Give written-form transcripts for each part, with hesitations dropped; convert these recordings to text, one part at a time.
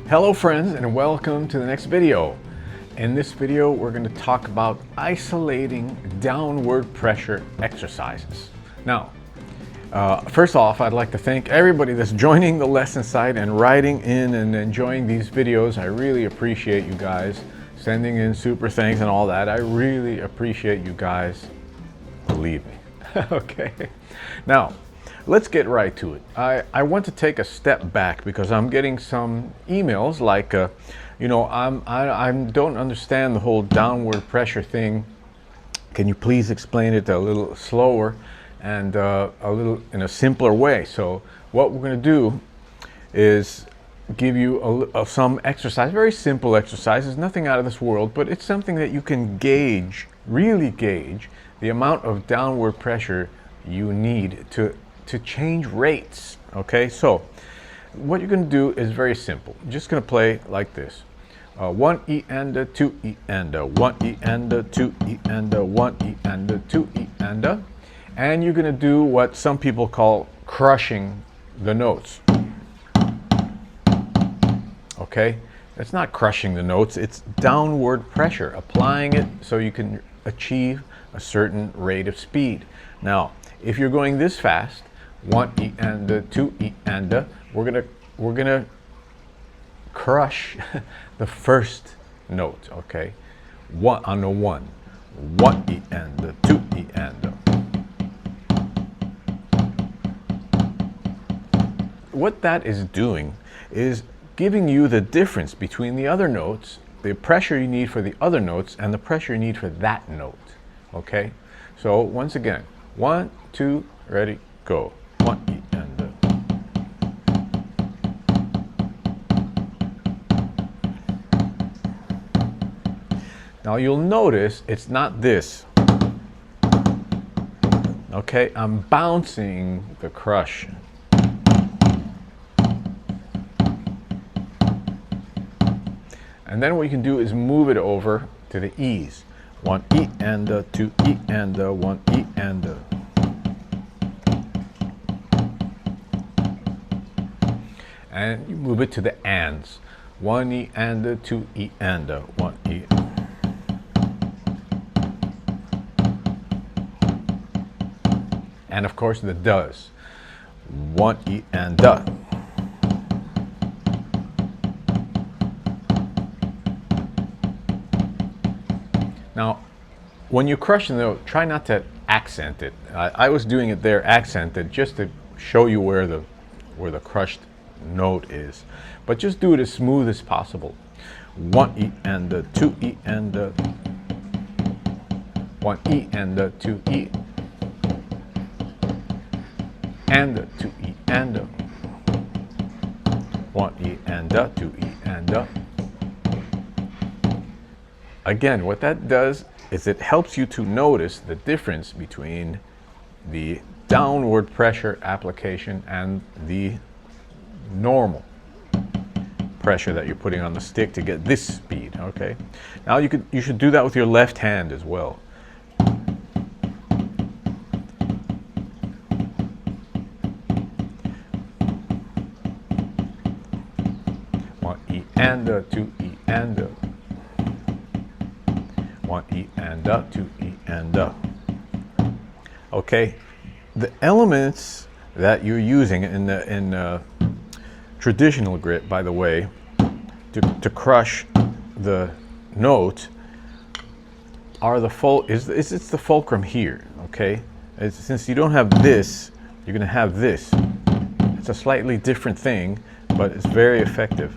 Hello friends, and welcome to the next video. In this video we're going to talk about isolating downward pressure exercises. Now first off, I'd like to thank everybody that's joining the lesson site and writing in and enjoying these videos. I really appreciate you guys sending in super thanks and all that. I really appreciate you guys, believe me. Okay, now let's get right to it. I want to take a step back because I'm getting some emails like, you know, I don't understand the whole downward pressure thing. Can you please explain it a little slower and a little in a simpler way? So what we're going to do is give you some exercise, very simple exercises, nothing out of this world, but it's something that you can gauge, really gauge the amount of downward pressure you need to change rates. Okay, so what you're going to do is very simple. You're just going to play like this: 1 E and a 2 E and a 1 E and a 2 E and a 1 E and a 2 E and a, and you're going to do what some people call crushing the notes. Okay, it's not crushing the notes, it's downward pressure, applying it so you can achieve a certain rate of speed. Now if you're going this fast, 1 E and a 2 E and a, we're gonna crush the first note. Okay, 1 on the 1 E and a 2 E and a. What that is doing is giving you the difference between the other notes, the pressure you need for the other notes and the pressure you need for that note. Okay, so once again, 1, 2, ready, go. 1 E and a. Now you'll notice it's not this. Okay, I'm bouncing the crush. And then what you can do is move it over to the E's. 1 E and a 2 E and a 1 E and a. And you move it to the ands. 1 E and a 2 E and a 1 E. And of course the does. 1 E and a. Now, when you crush the note, try not to accent it. I was doing it there accented just to show you where the crushed note is. But just do it as smooth as possible. 1 E and a 2 E and a 1 E and a 2 E and a 2 E and a 1 E and a 2 E and a. Again, what that does is it helps you to notice the difference between the downward pressure application and the normal pressure that you're putting on the stick to get this speed. Okay, now you should do that with your left hand as well. One E and a 2 E and a 1 E and a 2 E and a. Okay, the elements that you're using in traditional grit, by the way, to crush the note are the it's the fulcrum here. Okay, since you don't have this, you're going to have this. It's a slightly different thing, but it's very effective.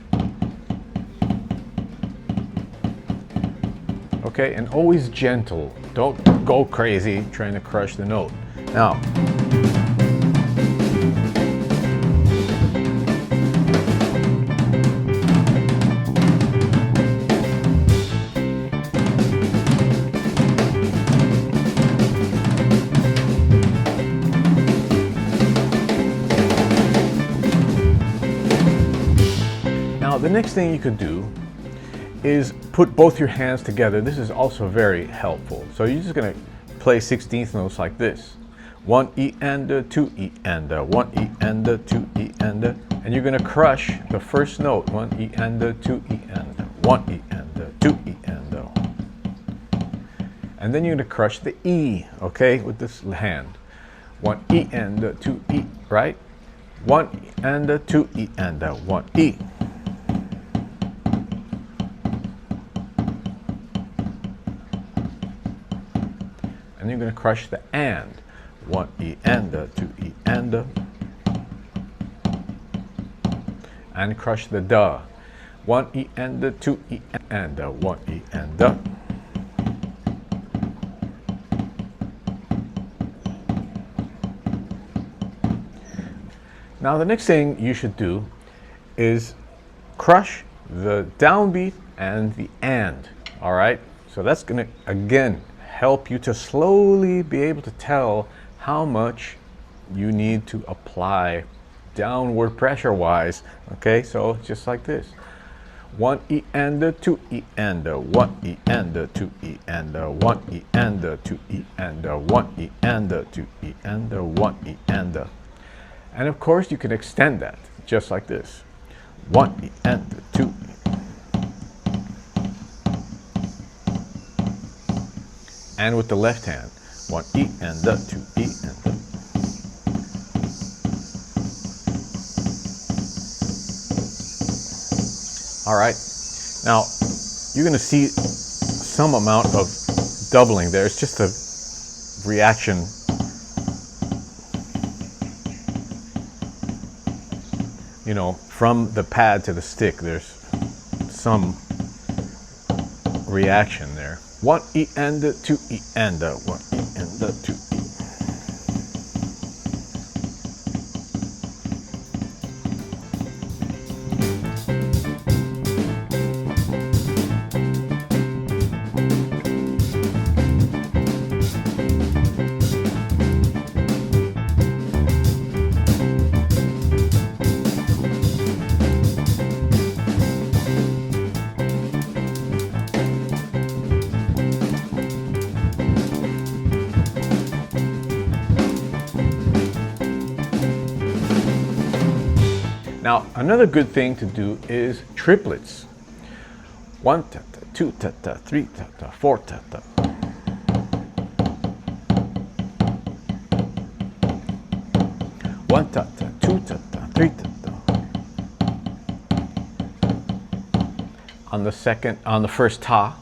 Okay, and always gentle. Don't go crazy trying to crush the note. Now, the next thing you could do is put both your hands together. This is also very helpful. So you're just going to play 16th notes like this: 1 E and a 2 E and a 1 E and a 2 E and a, And you're going to crush the first note, 1 E and 2 E and 1 E and 2 E and then you're going to crush the E, okay, with this hand. 1 E and 2 E, right? 1 E and 2 E and 1 E. And you're going to crush the and. 1 E and 2 E and crush the da. 1 E and 2 E and 1 E and Now the next thing you should do is crush the downbeat and the and, all right? So that's going to, again, help you to slowly be able to tell how much you need to apply downward pressure-wise, okay? So just like this. 1 E and 2 E and 1 E and 2 E and 1 E and 2 E and 1 E and 2 E and 1 E and. And of course, you can extend that just like this. 1 E and 2 E. And with the left hand, 1 E and 2 E and. All right. Now, you're going to see some amount of doubling there. It's just a reaction. You know, from the pad to the stick, there's some reaction there. 1 E and 2 E and 1 E and 2 E. Now, another good thing to do is triplets. 1 ta-ta, 2 ta-ta, 3 ta-ta, 4 ta-ta. One ta-ta, 2 ta-ta, 3 ta-ta. On the first ta,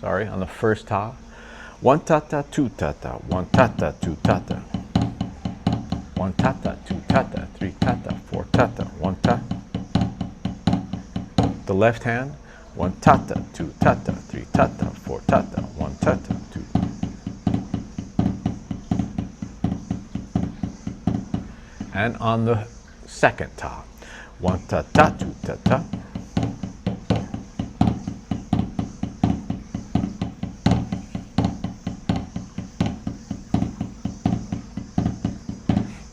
on the first ta. 1 ta-ta, 2 ta-ta, 1 ta-ta, 2 ta-ta. 1 ta-ta, 2 ta-ta, 3 ta-ta, 4 ta-ta, 1 ta. The left hand, 1 ta-ta, 2 ta-ta, 3 ta-ta, 4 ta-ta, 1 ta-ta, 2. And on the second ta, 1 ta-ta, 2 ta-ta.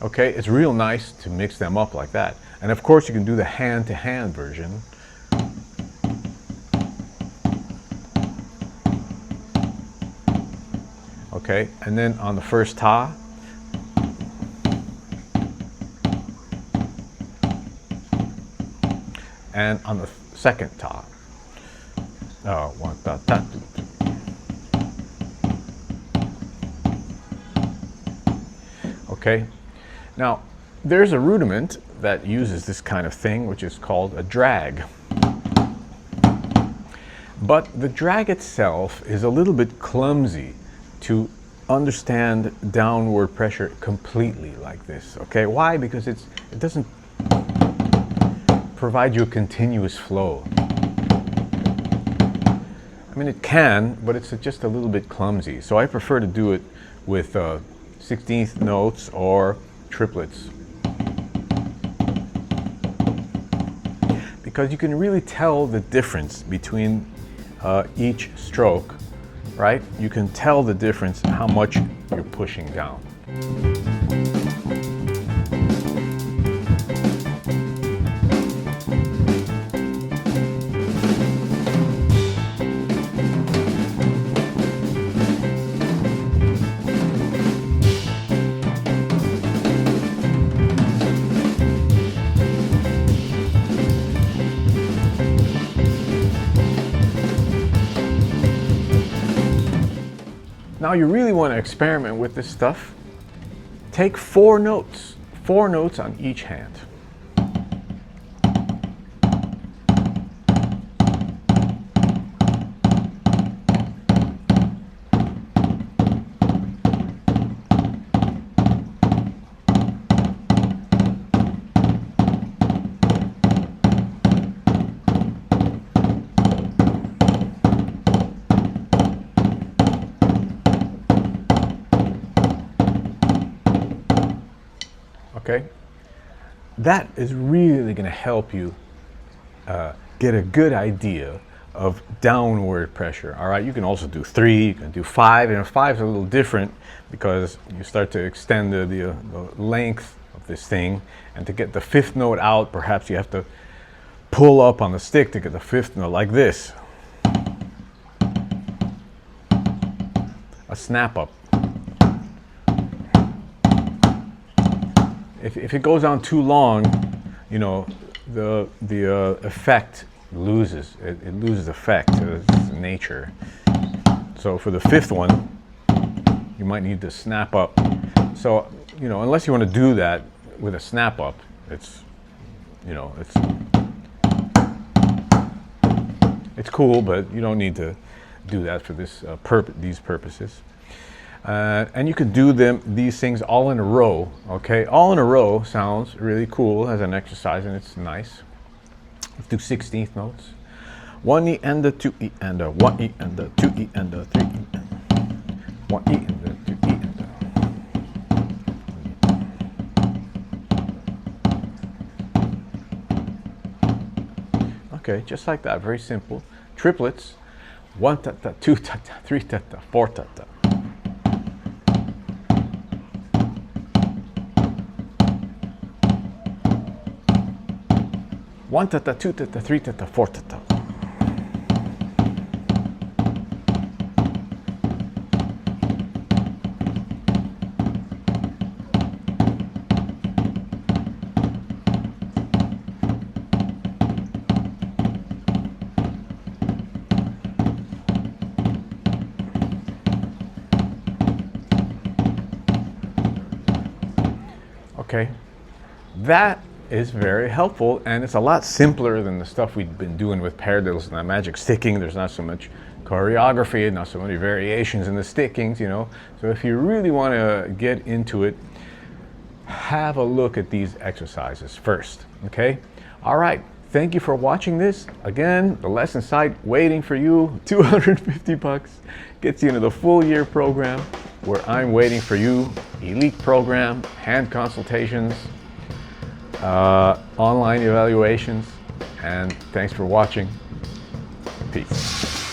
Okay, it's real nice to mix them up like that. And of course you can do the hand-to-hand version. Okay, and then on the first ta, and on the second ta, 1 ta ta 2 2. Okay. Now, there's a rudiment that uses this kind of thing, which is called a drag. But the drag itself is a little bit clumsy to understand downward pressure completely like this. Okay, why? Because it doesn't provide you a continuous flow. I mean, it can, but it's just a little bit clumsy. So I prefer to do it with 16th notes or triplets, because you can really tell the difference between each stroke, right? You can tell the difference how much you're pushing down. Now you really want to experiment with this stuff. Take 4 notes on each hand. Okay, that is really going to help you get a good idea of downward pressure. All right, you can also do 3, you can do 5, and 5 is a little different because you start to extend the length of this thing, and to get the 5th note out, perhaps you have to pull up on the stick to get the 5th note, like this. A snap up. If it goes on too long, you know, the effect loses. It loses effect to its nature. So for the 5th one, you might need to snap up. So, you know, unless you want to do that with a snap up, it's, you know, it's cool, but you don't need to do that for this these purposes. And you can do these things all in a row, okay? All in a row sounds really cool as an exercise, and it's nice. Let's do 16th notes. 1 E and a 2 E and a 1 E and a 2 E and a 3 E and a 1 E and a 2 E and a. Okay, just like that, very simple. Triplets. 1 ta ta, 2 ta ta, 3 ta ta, 4 ta ta. 1 ta ta, 2 ta ta, 3 ta ta, 4 ta ta. Okay, that is very helpful, and it's a lot simpler than the stuff we've been doing with paradiddles and magic sticking. There's not so much choreography, not so many variations in the stickings, you know. So if you really want to get into it, have a look at these exercises first, okay? All right, thank you for watching this. Again, the lesson site waiting for you, 250 bucks, gets you into the full year program where I'm waiting for you, elite program, hand consultations, online evaluations, and thanks for watching. Peace.